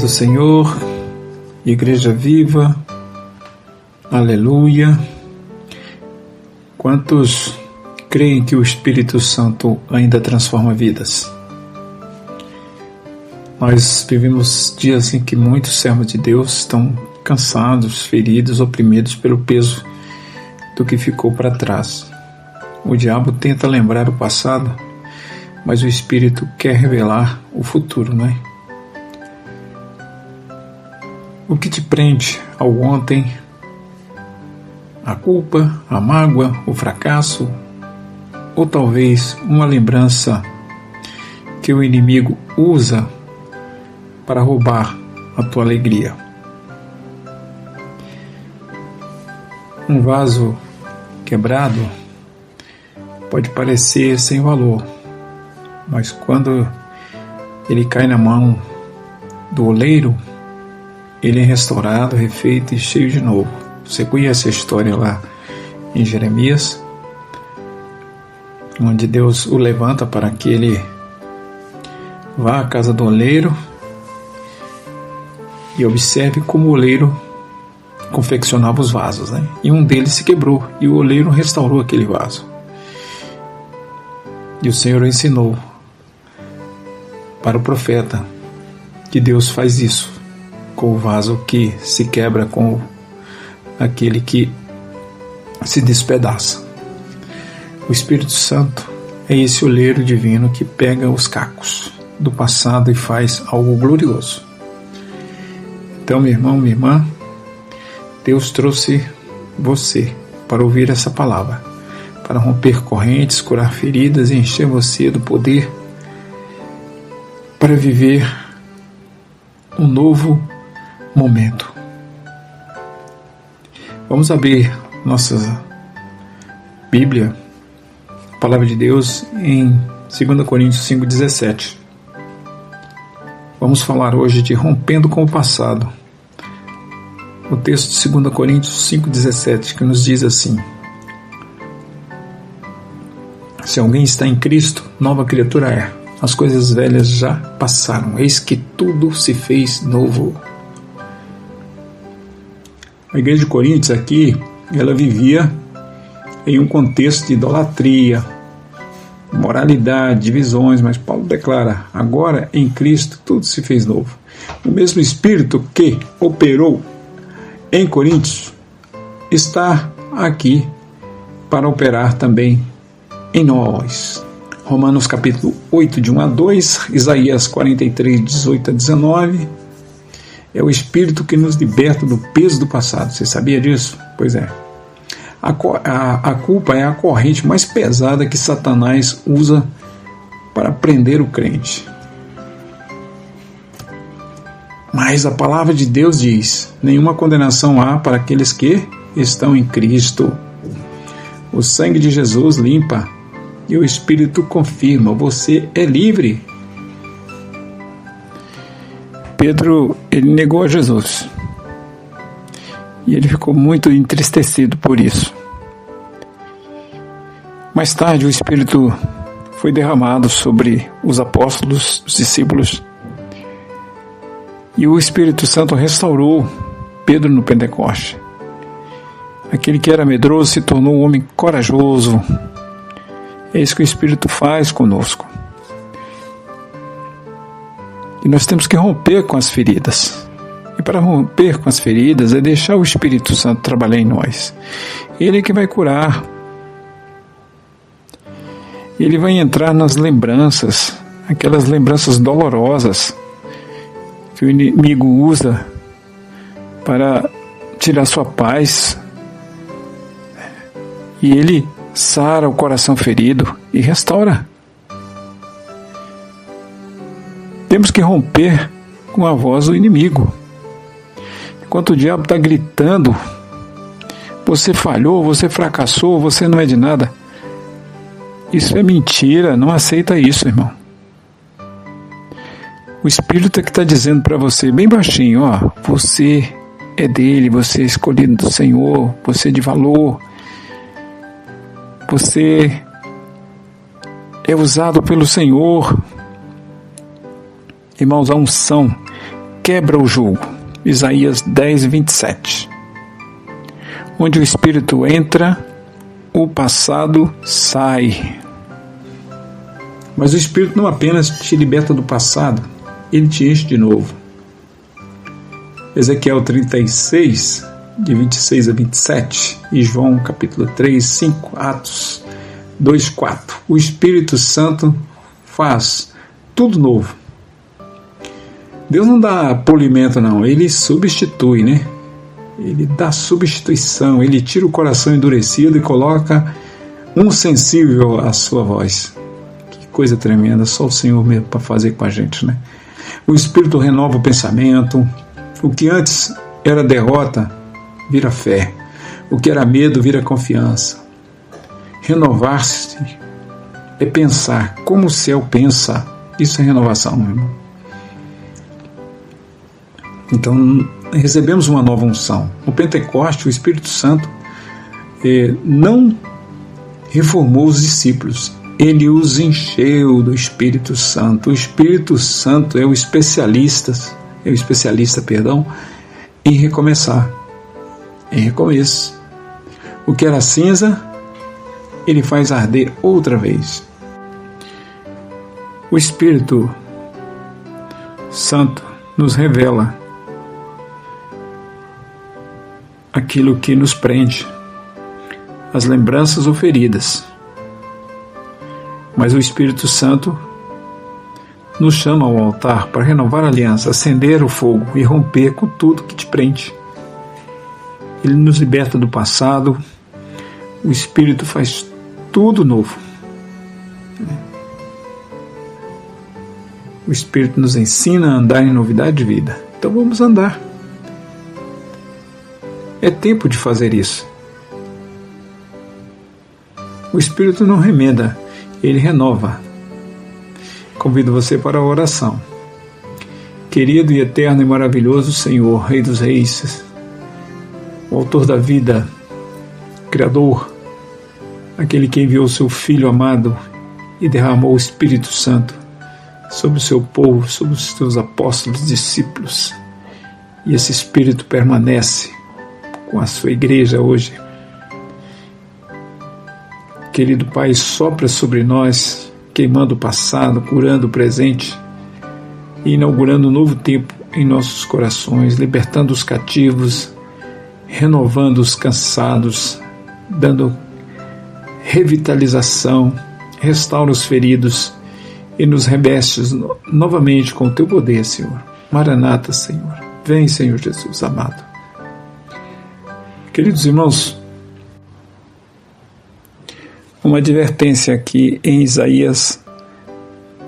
do Senhor, Igreja Viva, aleluia. Quantos creem que o Espírito Santo ainda transforma vidas? Nós vivemos dias em que muitos servos de Deus estão cansados, feridos, oprimidos pelo peso do que ficou para trás. O diabo tenta lembrar o passado, mas o Espírito quer revelar o futuro, não é? O que te prende ao ontem? A culpa, a mágoa, o fracasso, ou talvez uma lembrança que o inimigo usa para roubar a tua alegria. Um vaso quebrado pode parecer sem valor, mas quando ele cai na mão do oleiro, ele é restaurado, refeito e cheio de novo. Você conhece a história lá em Jeremias, onde Deus o levanta para que ele vá à casa do oleiro e observe como o oleiro confeccionava os vasos, né? E um deles se quebrou e o oleiro restaurou aquele vaso. E o Senhor ensinou para o profeta que Deus faz isso com o vaso que se quebra, com aquele que se despedaça. O Espírito Santo é esse oleiro divino que pega os cacos do passado e faz algo glorioso. Então, meu irmão, minha irmã, Deus trouxe você para ouvir essa palavra, para romper correntes, curar feridas e encher você do poder para viver um novo momento. Vamos abrir nossa Bíblia, a Palavra de Deus, em 2 Coríntios 5,17. Vamos falar hoje de rompendo com o passado. O texto de 2 Coríntios 5,17, que nos diz assim: se alguém está em Cristo, nova criatura é. As coisas velhas já passaram, eis que tudo se fez novo. A igreja de Coríntios aqui, ela vivia em um contexto de idolatria, moralidade, divisões, mas Paulo declara: agora em Cristo tudo se fez novo. O mesmo Espírito que operou em Coríntios está aqui para operar também em nós. Romanos capítulo 8, de 1 a 2, Isaías 43, 18 a 19, é o Espírito que nos liberta do peso do passado. Você sabia disso? Pois é. A culpa é a corrente mais pesada que Satanás usa para prender o crente. Mas a palavra de Deus diz: nenhuma condenação há para aqueles que estão em Cristo. O sangue de Jesus limpa e o Espírito confirma: você é livre. Pedro, ele negou a Jesus e ele ficou muito entristecido por isso. Mais tarde o Espírito foi derramado sobre os apóstolos, os discípulos, e o Espírito Santo restaurou Pedro no Pentecoste. Aquele que era medroso se tornou um homem corajoso. É isso que o Espírito faz conosco. E nós temos que romper com as feridas. E para romper com as feridas é deixar o Espírito Santo trabalhar em nós. Ele é que vai curar. Ele vai entrar nas lembranças, aquelas lembranças dolorosas que o inimigo usa para tirar sua paz. E ele sara o coração ferido e restaura. Temos que romper com a voz do inimigo. Enquanto o diabo está gritando: você falhou, você fracassou, você não é de nada. Isso é mentira, não aceita isso, irmão. O Espírito é que está dizendo para você, bem baixinho: ó, você é dele, você é escolhido do Senhor, você é de valor, você é usado pelo Senhor. Irmãos, a unção quebra o jugo. Isaías 10, 27. Onde o Espírito entra, o passado sai. Mas o Espírito não apenas te liberta do passado, ele te enche de novo. Ezequiel 36, de 26 a 27, e João capítulo 3, 5, Atos 2, 4. O Espírito Santo faz tudo novo. Deus não dá polimento não, ele substitui, né? Ele dá substituição, ele tira o coração endurecido e coloca um sensível à sua voz. Que coisa tremenda, só o Senhor mesmo para fazer com a gente, né? O Espírito renova o pensamento, o que antes era derrota vira fé, o que era medo vira confiança. Renovar-se é pensar como o céu pensa, isso é renovação, meu irmão. Então, recebemos uma nova unção. No Pentecoste, o Espírito Santo não reformou os discípulos, ele os encheu do Espírito Santo. O Espírito Santo é o especialista, em recomeçar, em recomeço. O que era cinza, ele faz arder outra vez. O Espírito Santo nos revela aquilo que nos prende, as lembranças ou feridas. Mas o Espírito Santo nos chama ao altar para renovar a aliança, acender o fogo e romper com tudo que te prende. Ele nos liberta do passado, o Espírito faz tudo novo. O Espírito nos ensina a andar em novidade de vida. Então vamos andar. É tempo de fazer isso. O Espírito não remenda, ele renova. Convido você para a oração. Querido e eterno e maravilhoso Senhor, Rei dos Reis, o Autor da vida, Criador, aquele que enviou seu Filho amado e derramou o Espírito Santo sobre o seu povo, sobre os seus apóstolos, discípulos. E esse Espírito permanece com a sua igreja hoje. Querido Pai, sopra sobre nós, queimando o passado, curando o presente e inaugurando um novo tempo em nossos corações, libertando os cativos, renovando os cansados, dando revitalização, restaura os feridos e nos revestes novamente com o teu poder, Senhor. Maranata, Senhor. Vem, Senhor Jesus amado. Queridos irmãos, uma advertência aqui em Isaías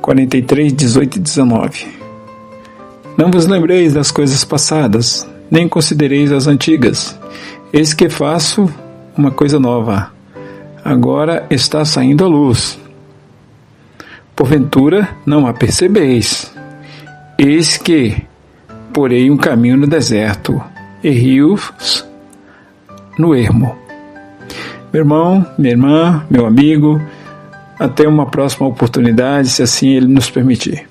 43, 18 e 19. Não vos lembreis das coisas passadas, nem considereis as antigas. Eis que faço uma coisa nova. Agora está saindo a luz. Porventura não a percebeis. Eis que porei um caminho no deserto e rios no ermo. Meu irmão, minha irmã, meu amigo, até uma próxima oportunidade, se assim Ele nos permitir.